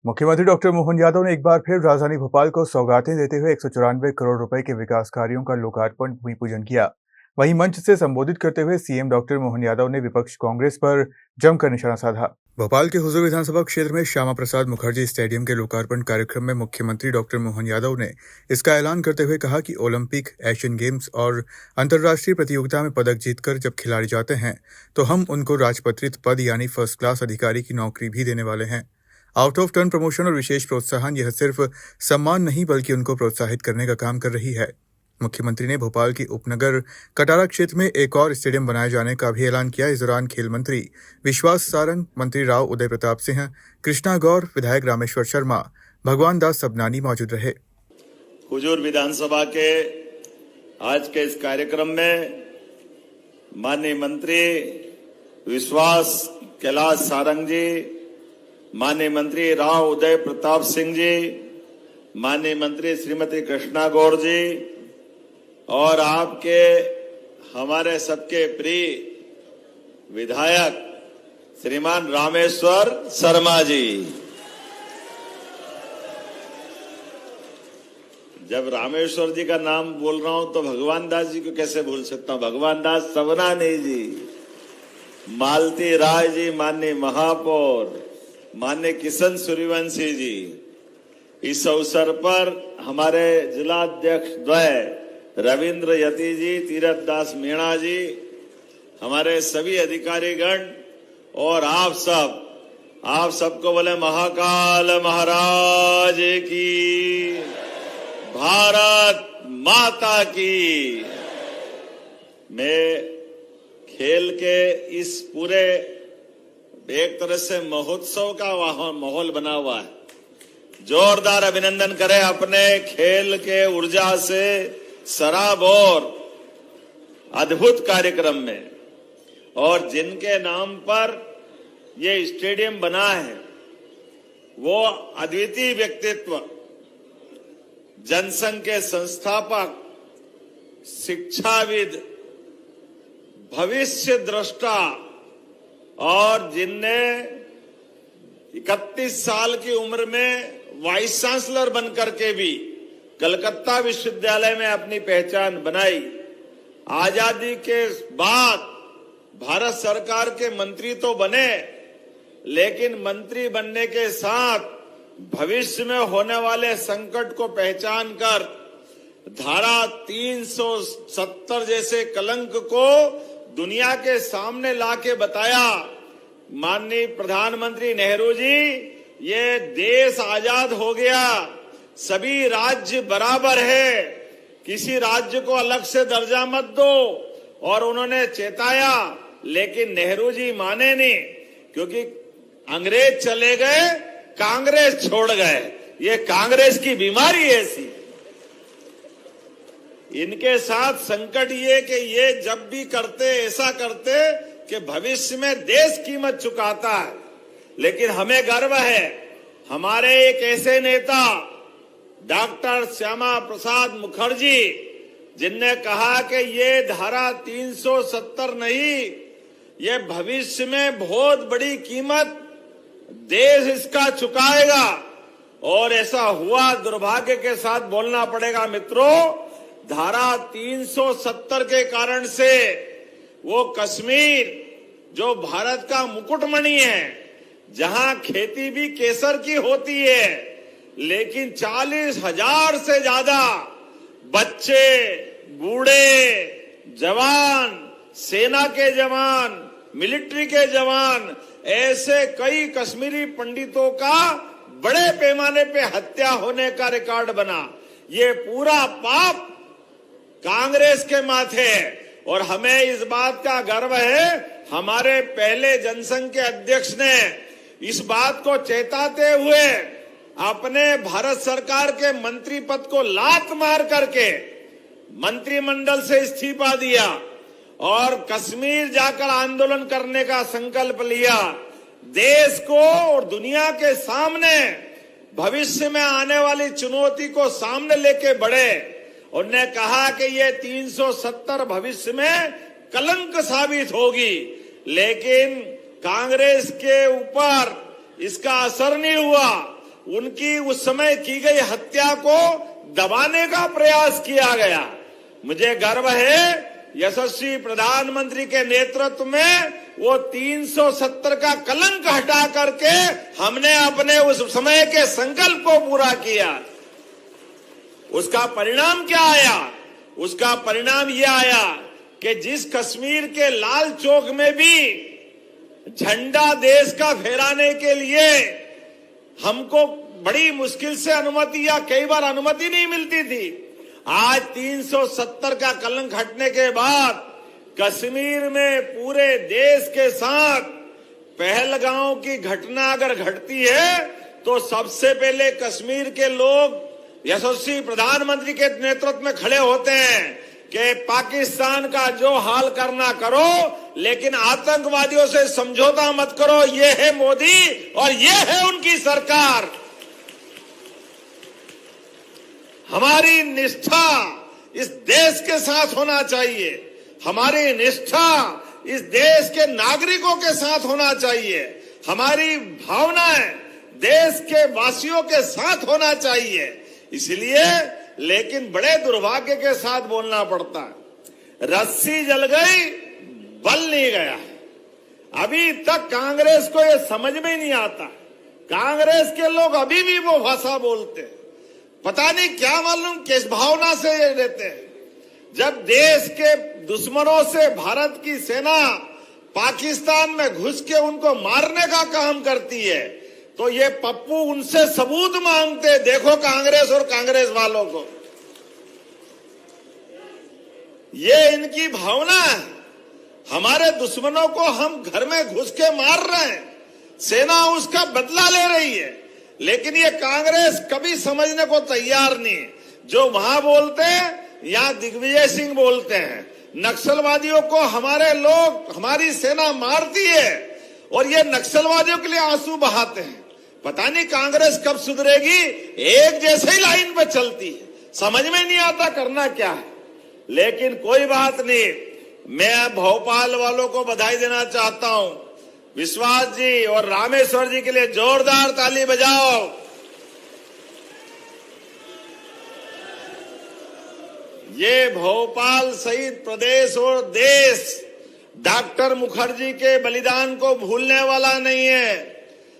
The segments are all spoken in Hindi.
मुख्यमंत्री डॉक्टर मोहन यादव ने एक बार फिर राजधानी भोपाल को सौगातें देते हुए 194 करोड़ रुपए के विकास कार्यों का लोकार्पण भूमि पूजन किया। वहीं मंच से संबोधित करते हुए सीएम डॉक्टर मोहन यादव ने विपक्ष कांग्रेस पर जमकर निशाना साधा। भोपाल के हुजूर विधानसभा क्षेत्र में श्यामा प्रसाद मुखर्जी स्टेडियम के लोकार्पण कार्यक्रम में मुख्यमंत्री डॉक्टर मोहन यादव ने इसका ऐलान करते हुए कहा कि ओलंपिक, एशियन गेम्स और अंतर्राष्ट्रीय प्रतियोगिता में पदक जीतकर जब खिलाड़ी जाते हैं तो हम उनको राजपत्रित पद यानी फर्स्ट क्लास अधिकारी की नौकरी भी देने वाले हैं। आउट ऑफ टर्न प्रमोशन और विशेष प्रोत्साहन यह सिर्फ सम्मान नहीं बल्कि उनको प्रोत्साहित करने का काम कर रही है। मुख्यमंत्री ने भोपाल की उपनगर कटारा क्षेत्र में एक और स्टेडियम बनाए जाने का भी ऐलान किया। इस दौरान खेल मंत्री विश्वास सारंग, मंत्री राव उदय प्रताप सिंह, कृष्णा गौर, विधायक रामेश्वर शर्मा, भगवान दास सबनानी मौजूद रहे। हुजूर विधानसभा के आज के इस कार्यक्रम में माननीय मंत्री विश्वास कैलाश सारंग जी, माननीय मंत्री राव उदय प्रताप सिंह जी, माननीय मंत्री श्रीमती कृष्णा गौर जी और आपके हमारे सबके प्रिय विधायक श्रीमान रामेश्वर शर्मा जी। जब रामेश्वर जी का नाम बोल रहा हूं तो भगवान दास जी को कैसे भूल सकता हूं। भगवान दास सबनानी जी, मालती राय जी, माननीय महापौर, माननीय किशन सूर्यवंशी जी। इस अवसर पर हमारे जिलाध्यक्ष द्वय रविंद्र यति जी, तीरथ दास मीणा जी, हमारे सभी अधिकारीगण और आप सबको बोले महाकाल महाराज की, भारत माता की। मैं खेल के इस पूरे एक तरह से महोत्सव का माहौल बना हुआ है। जोरदार अभिनंदन करें अपने खेल के ऊर्जा से सराबोर अद्भुत कार्यक्रम में। और जिनके नाम पर ये स्टेडियम बना है वो अद्वितीय व्यक्तित्व, जनसंघ के संस्थापक, शिक्षाविद, भविष्य दृष्टा और जिनने 31 साल की उम्र में वाइस चांसलर बनकर के भी कलकत्ता विश्वविद्यालय में अपनी पहचान बनाई। आजादी के बाद भारत सरकार के मंत्री तो बने, लेकिन मंत्री बनने के साथ भविष्य में होने वाले संकट को पहचान कर धारा 370 जैसे कलंक को दुनिया के सामने लाके बताया। माननीय प्रधानमंत्री नेहरू जी, ये देश आजाद हो गया, सभी राज्य बराबर है, किसी राज्य को अलग से दर्जा मत दो। और उन्होंने चेताया, लेकिन नेहरू जी माने नहीं, क्योंकि अंग्रेज चले गए, कांग्रेस छोड़ गए। ये कांग्रेस की बीमारी ऐसी। इनके साथ संकट ये कि ये जब भी करते ऐसा करते कि भविष्य में देश कीमत चुकाता है। लेकिन हमें गर्व है, हमारे एक ऐसे नेता डॉक्टर श्यामा प्रसाद मुखर्जी, जिनने कहा कि ये धारा 370 नहीं, ये भविष्य में बहुत बड़ी कीमत देश इसका चुकाएगा। और ऐसा हुआ। दुर्भाग्य के साथ बोलना पड़ेगा मित्रों, धारा 370 के कारण से वो कश्मीर जो भारत का मुकुटमणि है, जहां खेती भी केसर की होती है, लेकिन 40,000 से ज्यादा बच्चे, बूढ़े, जवान, सेना के जवान, मिलिट्री के जवान, ऐसे कई कश्मीरी पंडितों का बड़े पैमाने पे हत्या होने का रिकॉर्ड बना। ये पूरा पाप कांग्रेस के माथे है। और हमें इस बात का गर्व है, हमारे पहले जनसंघ के अध्यक्ष ने इस बात को चेताते हुए अपने भारत सरकार के मंत्री पद को लात मार करके मंत्रिमंडल से इस्तीफा दिया और कश्मीर जाकर आंदोलन करने का संकल्प लिया। देश को और दुनिया के सामने भविष्य में आने वाली चुनौती को सामने लेके बढ़े। उन्होंने कहा कि ये 370 भविष्य में कलंक साबित होगी, लेकिन कांग्रेस के ऊपर इसका असर नहीं हुआ। उनकी उस समय की गई हत्या को दबाने का प्रयास किया गया। मुझे गर्व है यशस्वी प्रधानमंत्री के नेतृत्व में वो 370 का कलंक हटा करके हमने अपने उस समय के संकल्प को पूरा किया। उसका परिणाम क्या आया? उसका परिणाम यह आया कि जिस कश्मीर के लाल चौक में भी झंडा देश का फहराने के लिए हमको बड़ी मुश्किल से अनुमति या कई बार अनुमति नहीं मिलती थी, आज 370 का कलंक हटने के बाद कश्मीर में पूरे देश के साथ पहलगांव की घटना अगर घटती है तो सबसे पहले कश्मीर के लोग यशस्वी प्रधानमंत्री के नेतृत्व में खड़े होते हैं कि पाकिस्तान का जो हाल करना करो, लेकिन आतंकवादियों से समझौता मत करो। ये है मोदी और ये है उनकी सरकार। हमारी निष्ठा इस देश के साथ होना चाहिए, हमारी निष्ठा इस देश के नागरिकों के साथ होना चाहिए, हमारी भावनाएं देश के वासियों के साथ होना चाहिए। इसलिए लेकिन बड़े दुर्भाग्य के साथ बोलना पड़ता है, रस्सी जल गई, बल नहीं गया। अभी तक कांग्रेस को यह समझ में नहीं आता, कांग्रेस के लोग अभी भी वो भाषा बोलते हैं, पता नहीं क्या मालूम किस भावना से ये रहते हैं। जब देश के दुश्मनों से भारत की सेना पाकिस्तान में घुस के उनको मारने का काम करती है तो ये पप्पू उनसे सबूत मांगते, देखो कांग्रेस और कांग्रेस वालों को। ये इनकी भावना है, हमारे दुश्मनों को हम घर में घुस के मार रहे हैं, सेना उसका बदला ले रही है, लेकिन ये कांग्रेस कभी समझने को तैयार नहीं। जो वहां बोलते हैं यहां दिग्विजय सिंह बोलते हैं, नक्सलवादियों को हमारे लोग, हमारी सेना मारती है और ये नक्सलवादियों के लिए आंसू बहाते हैं। पता नहीं कांग्रेस कब सुधरेगी, एक जैसे ही लाइन पे चलती है, समझ में नहीं आता करना क्या है। लेकिन कोई बात नहीं, मैं भोपाल वालों को बधाई देना चाहता हूं। विश्वास जी और रामेश्वर जी के लिए जोरदार ताली बजाओ। ये भोपाल सहित प्रदेश और देश डॉक्टर मुखर्जी के बलिदान को भूलने वाला नहीं है।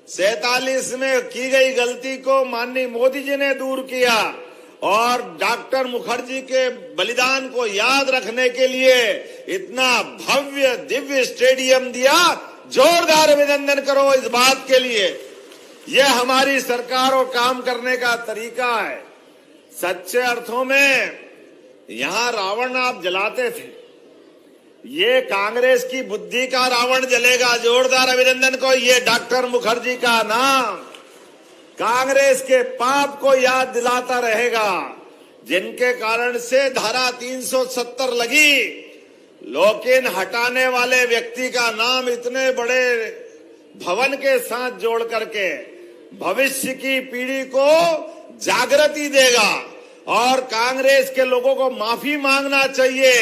47 में की गई गलती को माननीय मोदी जी ने दूर किया और डॉक्टर मुखर्जी के बलिदान को याद रखने के लिए इतना भव्य दिव्य स्टेडियम दिया। जोरदार अभिनंदन करो इस बात के लिए। यह हमारी सरकार और काम करने का तरीका है। सच्चे अर्थों में यहां रावण आप जलाते थे, ये कांग्रेस की बुद्धि का रावण जलेगा। जोरदार अभिनंदन को। ये डॉक्टर मुखर्जी का नाम कांग्रेस के पाप को याद दिलाता रहेगा, जिनके कारण से धारा 370 लगी, लेकिन हटाने वाले व्यक्ति का नाम इतने बड़े भवन के साथ जोड़ करके भविष्य की पीढ़ी को जागृति देगा और कांग्रेस के लोगों को माफी मांगना चाहिए।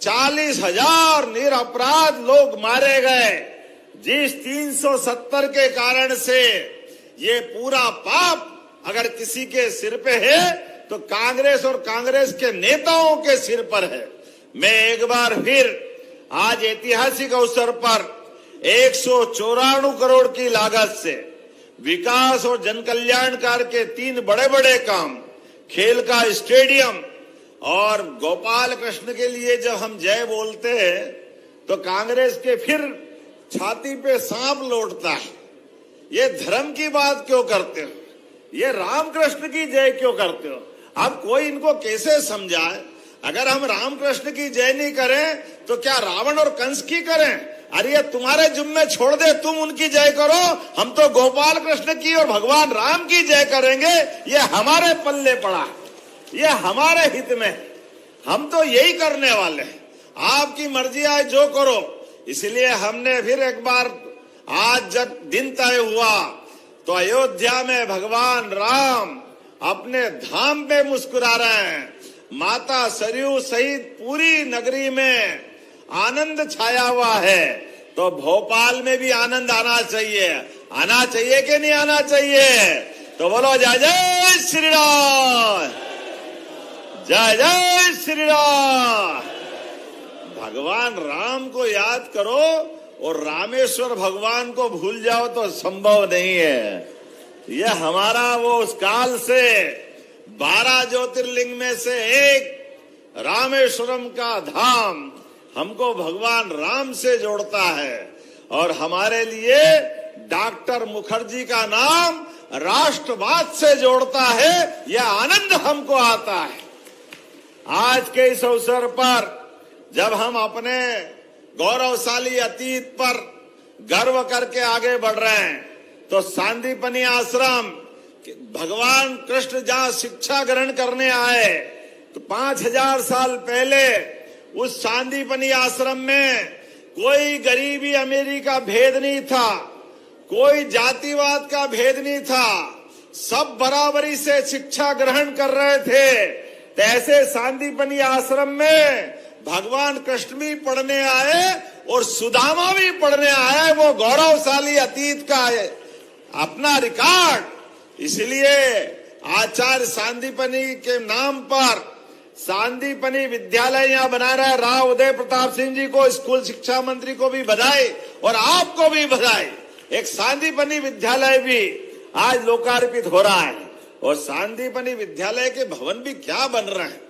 40,000 निरपराध लोग मारे गए जिस 370 के कारण से। ये पूरा पाप अगर किसी के सिर पे है तो कांग्रेस और कांग्रेस के नेताओं के सिर पर है। मैं एक बार फिर आज ऐतिहासिक अवसर पर 194 करोड़ की लागत से विकास और जनकल्याणकार के 3 बड़े बड़े काम, खेल का स्टेडियम और गोपाल कृष्ण के लिए जब हम जय बोलते हैं तो कांग्रेस के फिर छाती पे सांप लौटता है। ये धर्म की बात क्यों करते हो? ये रामकृष्ण की जय क्यों करते हो? अब कोई इनको कैसे समझाए? अगर हम रामकृष्ण की जय नहीं करें तो क्या रावण और कंस की करें? अरे ये तुम्हारे जुम्मे छोड़ दे, तुम उनकी जय करो, हम तो गोपाल कृष्ण की और भगवान राम की जय करेंगे। ये हमारे पल्ले पड़ा, ये हमारे हित में, हम तो यही करने वाले हैं। आपकी मर्जी आए जो करो। इसलिए हमने फिर एक बार आज जब दिन तय हुआ तो अयोध्या में भगवान राम अपने धाम पे मुस्कुरा रहे हैं। माता सरयू सहित पूरी नगरी में आनंद छाया हुआ है, तो भोपाल में भी आनंद आना चाहिए। आना चाहिए कि नहीं आना चाहिए? तो बोलो जय जय श्री राम, जय जय श्री राम। भगवान राम को याद करो और रामेश्वर भगवान को भूल जाओ तो संभव नहीं है। यह हमारा वो उस काल से 12 ज्योतिर्लिंग में से एक रामेश्वरम का धाम हमको भगवान राम से जोड़ता है और हमारे लिए डॉक्टर मुखर्जी का नाम राष्ट्रवाद से जोड़ता है। यह आनंद हमको आता है। आज के इस अवसर पर जब हम अपने गौरवशाली अतीत पर गर्व करके आगे बढ़ रहे हैं तो सांदीपनी आश्रम भगवान कृष्ण जहां शिक्षा ग्रहण करने आए तो 5000 साल पहले उस सांदीपनी आश्रम में कोई गरीबी अमीरी का भेद नहीं था, कोई जातिवाद का भेद नहीं था, सब बराबरी से शिक्षा ग्रहण कर रहे थे। तो ऐसे सांदीपनी आश्रम में भगवान कृष्ण भी पढ़ने आए और सुदामा भी पढ़ने आए। वो गौरवशाली अतीत का है अपना रिकॉर्ड। इसलिए आचार्य सांदीपनी के नाम पर सांदीपनी विद्यालय यहाँ बना रहा है। राव उदय प्रताप सिंह जी को, स्कूल शिक्षा मंत्री को भी बधाई और आपको भी बधाई। एक सांदीपनी विद्यालय भी आज लोकार्पित हो रहा है और सांदीपनी विद्यालय के भवन भी क्या बन रहे हैं।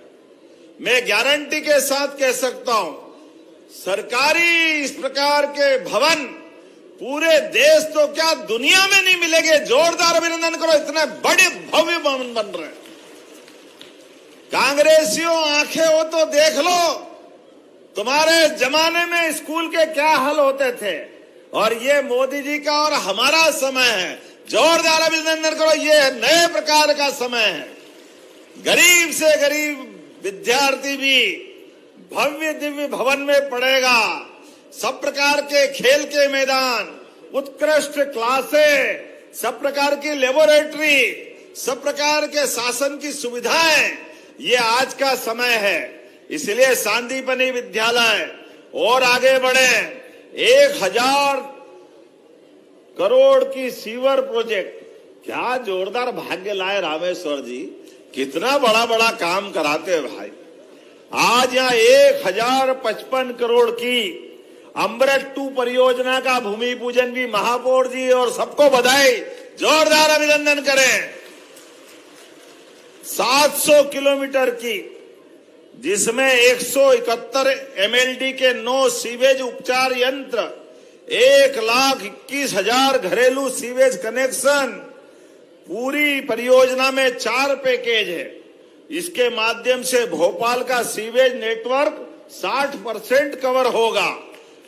मैं गारंटी के साथ कह सकता हूं सरकारी इस प्रकार के भवन पूरे देश तो क्या दुनिया में नहीं मिलेंगे। जोरदार अभिनंदन करो, इतने बड़े भव्य भवन बन रहे हैं। कांग्रेसियों आंखें हो तो देख लो, तुम्हारे जमाने में स्कूल के क्या हाल होते थे और ये मोदी जी का और हमारा समय है। जोरदार अभिनंदन करो, ये नए प्रकार का समय है। गरीब से गरीब विद्यार्थी भी भव्य दिव्य भवन में पढ़ेगा। सब प्रकार के खेल के मैदान, उत्कृष्ट क्लासें, सब प्रकार की लेबोरेटरी, सब प्रकार के शासन की सुविधाएं, ये आज का समय है। इसलिए सांदीपनी विद्यालय और आगे बढ़े। 1000 करोड़ की सीवर प्रोजेक्ट, क्या जोरदार भाग्य लाए रामेश्वर जी, कितना बड़ा बड़ा काम कराते हैं भाई। आज यहाँ 1055 करोड़ की अमृत 2 परियोजना का भूमि पूजन भी महापौर जी और सबको बधाई, जोरदार अभिनंदन करें। 700 किलोमीटर की, जिसमें 171 MLD के 9 सीवेज उपचार यंत्र, 1,21,000 घरेलू सीवेज कनेक्शन, पूरी परियोजना में 4 पैकेज है। इसके माध्यम से भोपाल का सीवेज नेटवर्क 60% कवर होगा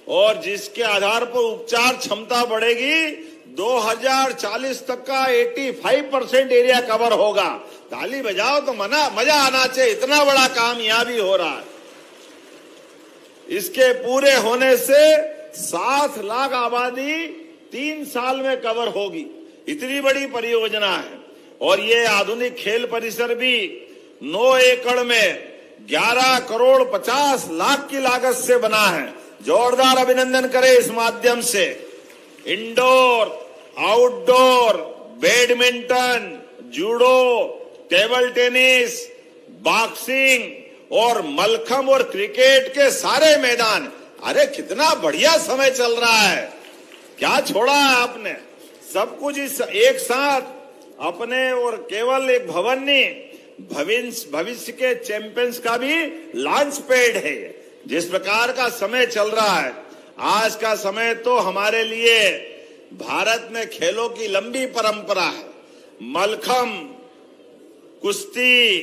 और जिसके आधार पर उपचार क्षमता बढ़ेगी। 2040 तक का 85% एरिया कवर होगा। ताली बजाओ तो मजा आना चाहिए, इतना बड़ा काम यहां भी हो रहा है। इसके पूरे होने से 7 लाख आबादी 3 साल में कवर होगी। इतनी बड़ी परियोजना है और ये आधुनिक खेल परिसर भी 9 एकड़ में 11 करोड़ 50 लाख की लागत से बना है। जोरदार अभिनंदन करें इस माध्यम से। Indoor, outdoor, badminton, judo, table tennis, boxing और मलखम और क्रिकेट के सारे मैदान। अरे कितना बढ़िया समय चल रहा है, क्या छोड़ा है आपने। सब कुछ इस एक साथ अपने और केवल एक भवन नहीं, भविष्य के चैंपियंस का भी लॉन्च पैड है। जिस प्रकार का समय चल रहा है, आज का समय तो हमारे लिए भारत में खेलों की लंबी परंपरा है। मलखम, कुश्ती,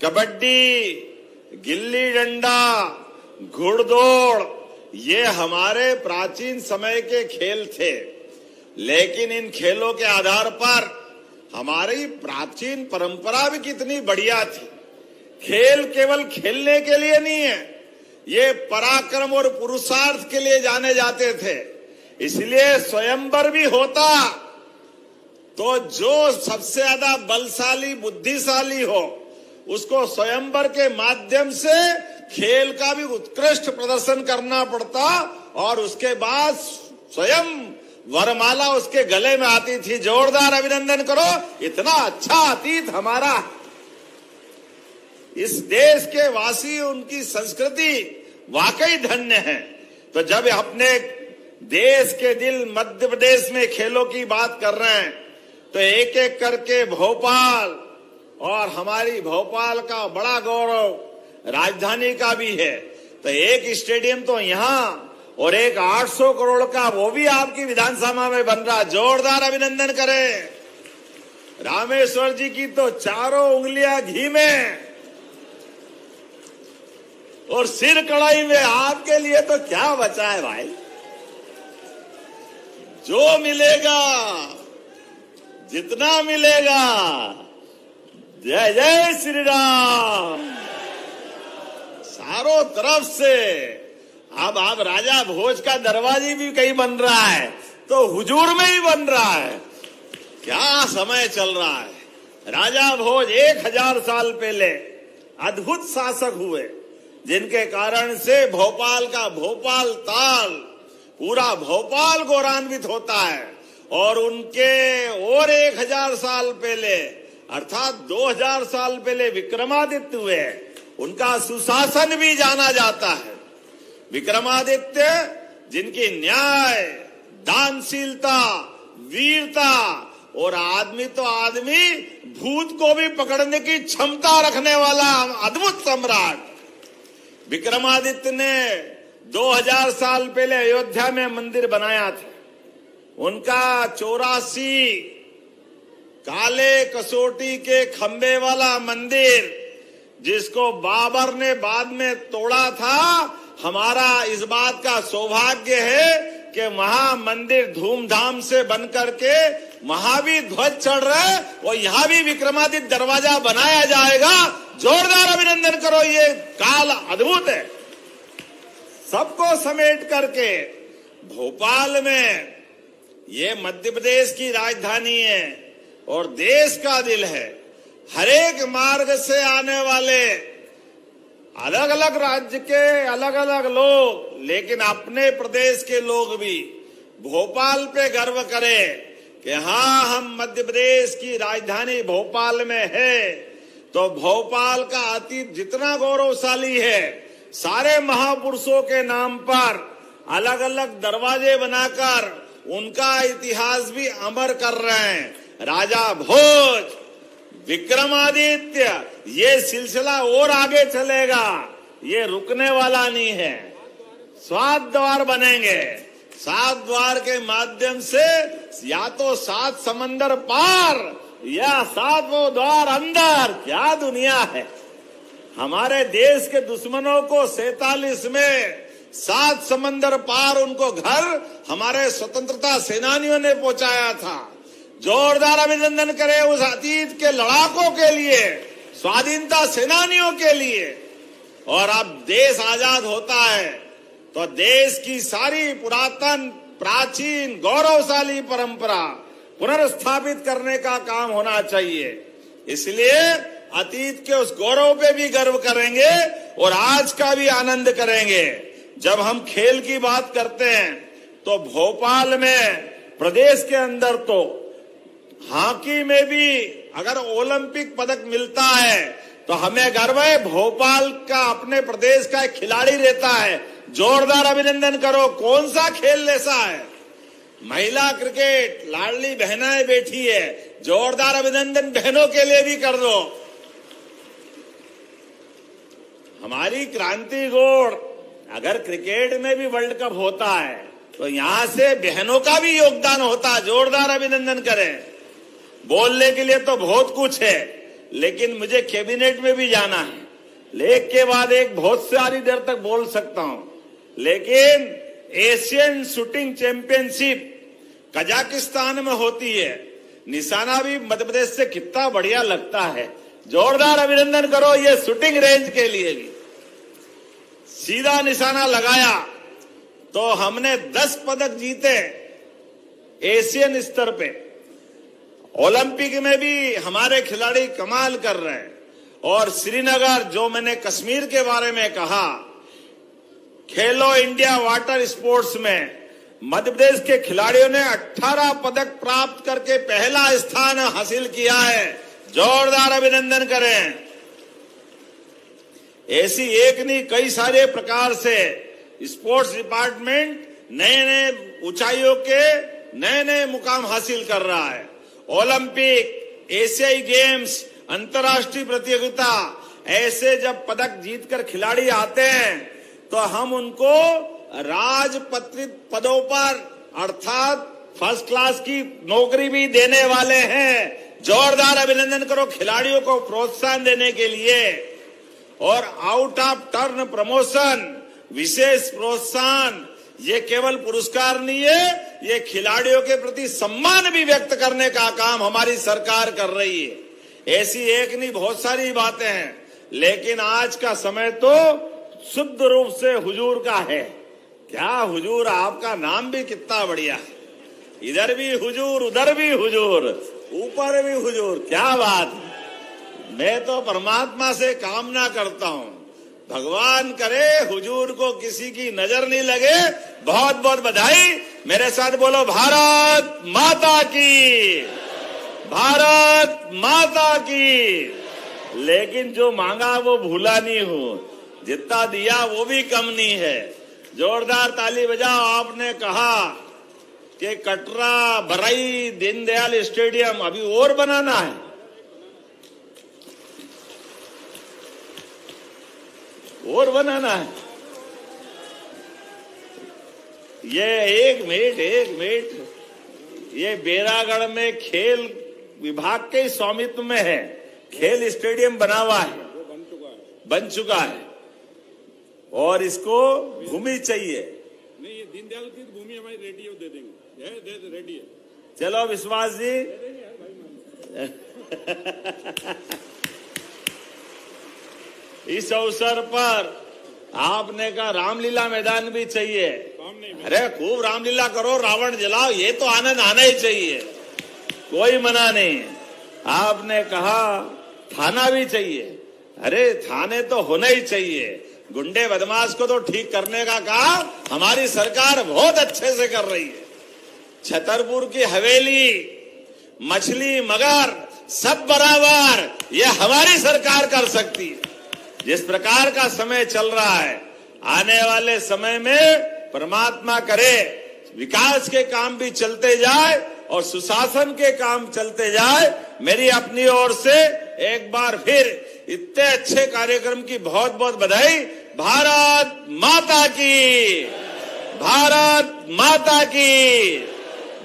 कबड्डी, गिल्ली डंडा, घुड़दौड़, ये हमारे प्राचीन समय के खेल थे। लेकिन इन खेलों के आधार पर हमारी प्राचीन परंपरा भी कितनी बढ़िया थी। खेल केवल खेलने के लिए नहीं है, ये पराक्रम और पुरुषार्थ के लिए जाने जाते थे। इसलिए स्वयंवर भी होता तो जो सबसे ज्यादा बलशाली बुद्धिशाली हो उसको स्वयंवर के माध्यम से खेल का भी उत्कृष्ट प्रदर्शन करना पड़ता और उसके बाद स्वयं वरमाला उसके गले में आती थी। जोरदार अभिनंदन करो, इतना अच्छा अतीत हमारा। इस देश के वासी, उनकी संस्कृति वाकई धन्य है। तो जब अपने देश के दिल मध्य प्रदेश में खेलों की बात कर रहे हैं, तो एक एक करके भोपाल, और हमारी भोपाल का बड़ा गौरव राजधानी का भी है। तो एक स्टेडियम तो यहां और एक 800 करोड़ का वो भी आपकी विधानसभा में बन रहा। जोरदार अभिनंदन करें। रामेश्वर जी की तो चारों उंगलियां घी में और सिर कढ़ाई में। आपके लिए तो क्या बचा है भाई। जो मिलेगा, जितना मिलेगा, जय जय श्री राम। चारों तरफ से अब आप राजा भोज का दरवाजा भी कहीं बन रहा है, तो हुजूर में ही बन रहा है। क्या समय चल रहा है। राजा भोज 1000 साल पहले अद्भुत शासक हुए, जिनके कारण से भोपाल का भोपाल ताल, पूरा भोपाल गौरवान्वित होता है। और उनके और 1000 साल पहले, अर्थात 2000 साल पहले विक्रमादित्य हुए, उनका सुशासन भी जाना जाता है। विक्रमादित्य, जिनकी न्याय, दानशीलता, वीरता, और आदमी तो आदमी, भूत को भी पकड़ने की क्षमता रखने वाला अद्भुत सम्राट। विक्रमादित्य ने 2000 साल पहले अयोध्या में मंदिर बनाया था। उनका 84 काले कसोटी के खंबे वाला मंदिर, जिसको बाबर ने बाद में तोड़ा था, हमारा इस बात का सौभाग्य है कि वहां मंदिर धूमधाम से बन करके वहां भी ध्वज चढ़ रहा है, और यहां भी विक्रमादित्य दरवाजा बनाया जाएगा। जोरदार अभिनंदन करो, ये काल अद्भुत है। सबको समेट करके भोपाल में, ये मध्य प्रदेश की राजधानी है और देश का दिल है। हरेक मार्ग से आने वाले अलग अलग राज्य के अलग अलग लोग, लेकिन अपने प्रदेश के लोग भी भोपाल पे गर्व करें कि हाँ, हम मध्य प्रदेश की राजधानी भोपाल में है। तो भोपाल का अतीत जितना गौरवशाली है, सारे महापुरुषों के नाम पर अलग अलग दरवाजे बनाकर उनका इतिहास भी अमर कर रहे हैं। राजा भोज, विक्रमादित्य, ये सिलसिला और आगे चलेगा, ये रुकने वाला नहीं है। 7 द्वार बनेंगे। 7 द्वार के माध्यम से या तो 7 समंदर पार या 7वां द्वार अंदर। क्या दुनिया है। हमारे देश के दुश्मनों को 47 में 7 समंदर पार उनको घर हमारे स्वतंत्रता सेनानियों ने पहुंचाया था। जोरदार अभिनंदन करें उस अतीत के लड़ाकों के लिए, स्वाधीनता सेनानियों के लिए। और अब देश आजाद होता है तो देश की सारी पुरातन, प्राचीन, गौरवशाली परंपरा पुनर्स्थापित करने का काम होना चाहिए। इसलिए अतीत के उस गौरव पे भी गर्व करेंगे और आज का भी आनंद करेंगे। जब हम खेल की बात करते हैं तो भोपाल में, प्रदेश के अंदर तो हॉकी में भी अगर ओलंपिक पदक मिलता है तो हमें गर्व है। भोपाल का, अपने प्रदेश का एक खिलाड़ी रहता है। जोरदार अभिनंदन करो। कौन सा खेल ऐसा है। महिला क्रिकेट, लाडली बहनाएं बैठी है। जोरदार अभिनंदन बहनों के लिए भी कर दो। हमारी क्रांति गौड़, अगर क्रिकेट में भी वर्ल्ड कप होता है तो यहां से बहनों का भी योगदान होता है। जोरदार अभिनंदन करें। बोलने के लिए तो बहुत कुछ है, लेकिन मुझे कैबिनेट में भी जाना है। एक के बाद एक बहुत सारी देर तक बोल सकता हूं, लेकिन एशियन शूटिंग चैंपियनशिप कजाकिस्तान में होती है। निशाना भी मध्य प्रदेश से कितना बढ़िया लगता है। जोरदार अभिनंदन करो ये शूटिंग रेंज के लिए भी। सीधा निशाना लगाया तो हमने 10 पदक जीते एशियन स्तर पे। ओलंपिक में भी हमारे खिलाड़ी कमाल कर रहे हैं। और श्रीनगर, जो मैंने कश्मीर के बारे में कहा, खेलो इंडिया वाटर स्पोर्ट्स में मध्य प्रदेश के खिलाड़ियों ने 18 पदक प्राप्त करके पहला स्थान हासिल किया है। जोरदार अभिनंदन करें। ऐसी एक नहीं कई सारे प्रकार से स्पोर्ट्स डिपार्टमेंट नए नए ऊंचाइयों के नए नए मुकाम हासिल कर रहा है। ओलंपिक, एशियाई गेम्स, अंतर्राष्ट्रीय प्रतियोगिता, ऐसे जब पदक जीतकर खिलाड़ी आते हैं तो हम उनको राजपत्रित पदों पर अर्थात फर्स्ट क्लास की नौकरी भी देने वाले हैं। जोरदार अभिनंदन करो खिलाड़ियों को प्रोत्साहन देने के लिए। और आउट ऑफ टर्न प्रमोशन, विशेष प्रोत्साहन, ये केवल पुरस्कार नहीं है, ये खिलाड़ियों के प्रति सम्मान भी व्यक्त करने का काम हमारी सरकार कर रही है। ऐसी एक नहीं बहुत सारी बातें हैं, लेकिन आज का समय तो शुद्ध रूप से हुजूर का है। क्या हुजूर, आपका नाम भी कितना बढ़िया है। इधर भी हुजूर, उधर भी हुजूर, ऊपर भी हुजूर, क्या बात है। मैं तो परमात्मा से कामना करता हूं, भगवान करे हुजूर को किसी की नजर नहीं लगे। बहुत बहुत बधाई। मेरे साथ बोलो भारत माता की, भारत माता की। लेकिन जो मांगा वो भूला नहीं हूं, जितना दिया वो भी कम नहीं है। जोरदार ताली बजाओ। आपने कहा कि कटरा, बरई, दीनदयाल स्टेडियम अभी और बनाना है। और बनाना है। ये एक मिनट, ये बेरागढ़ में खेल विभाग के स्वामित्व में है। खेल स्टेडियम बना हुआ है, बन चुका है, और इसको भूमि चाहिए। नहीं, ये दीनदयाल की भूमि हमारी रेडी है, दे देंगे, रेडी है। चलो विश्वास जी। इस अवसर पर आपने कहा रामलीला मैदान भी चाहिए। अरे खूब रामलीला करो, रावण जलाओ, ये तो आनंद आना ही चाहिए, कोई मना नहीं। आपने कहा थाना भी चाहिए। अरे थाने तो होना ही चाहिए। गुंडे बदमाश को तो ठीक करने का काम हमारी सरकार बहुत अच्छे से कर रही है। छतरपुर की हवेली, मछली, मगर सब बराबर, ये हमारी सरकार कर सकती है। जिस प्रकार का समय चल रहा है, आने वाले समय में परमात्मा करे विकास के काम भी चलते जाए और सुशासन के काम चलते जाए। मेरी अपनी ओर से एक बार फिर इतने अच्छे कार्यक्रम की बहुत बहुत बधाई। भारत माता की, भारत माता की,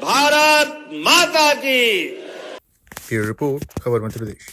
भारत माता की। ब्यूरो रिपोर्ट, खबर मध्य प्रदेश।